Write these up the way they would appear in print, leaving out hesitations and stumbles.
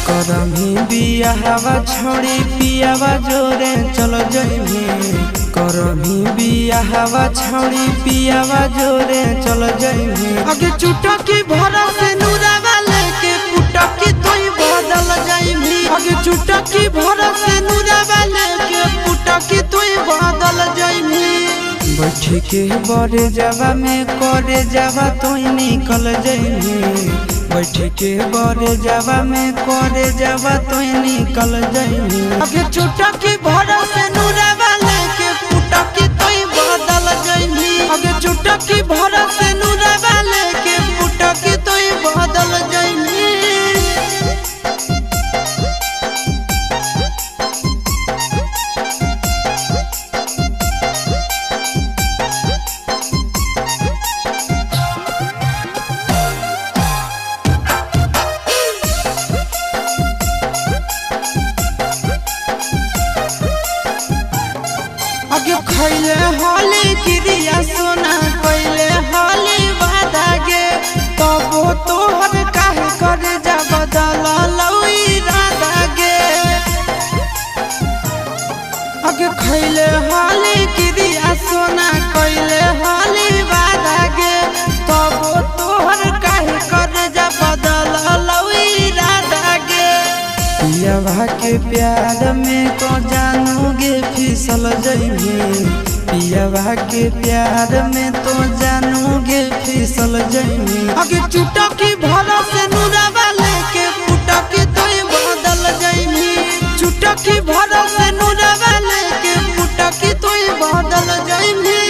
करमी बियाहवा छोड़ी पियावा जोरे चलो जइमी। करमी बियाहवा छोड़ी पियावा जोरे चलो जइमी। आगे चुटकी भरा से नूरावा लेके पुटकी तोई बदल जाइमी। आगे चुटकी भरा से नूरावा लेके पुटकी तोई बदल जाइमी। बैठ के बड़े जावा में करे जावा तोई निकल जइमी। बैठ के बड़े जावा में करे जावा तोई निकल जइमी। आगे चुटकी भरा से नूरावा लेके पुटकी तोई बदल जाइमी। आगे चुटकी भरा से नूरावा लेके पुटकी तोई बदल जाइमी। आगे खैले हाली क्रिया सोना कैले हाली वादा गे तबो तोहर काहे करे जा बदल लई राधा गे। आगे खैले हाली क्रिया सोना कैले हाली वादा गे तबो तोहर काहे करे जा बदल लई राधा गे। पियावा के प्यार में तो जानोगे फिसल जइमी। पियावा के प्यार में तो जानोगे फिसल जइमी। आगे चुटकी भरा से नूरावा लेके पुटकी तोई बदल जाइमी। चुटकी भरा से नूरावा लेके पुटकी तोई बदल जाइमी।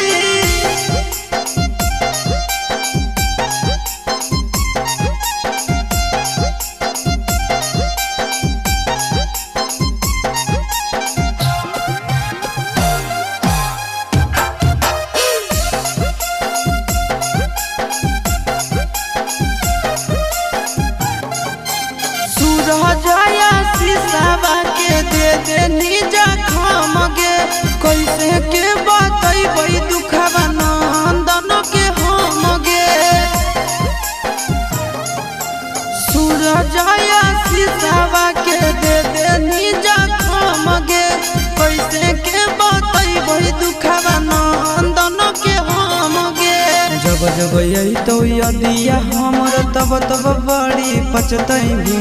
जया शीशावा के दे दे निजा खाम गे कैसे के बतैबै दुखवा नंदन के हम गे। सूरजया शीशावा के दे दे निजा खाम गे कैसे के बतैबै दुखवा नंदन के हम गे। जब जब यही तो यदिया हमर तब तब बड़ी पछतैबी।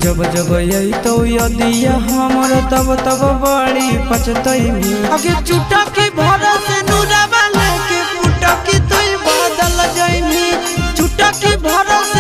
जब जब यही तो यदिया हमर तब तब बड़ी पछतैबी। आगे चुटकी भरा से नूरावा लेके पुटकी तोई बदल जाइमी। चुटकी भरा से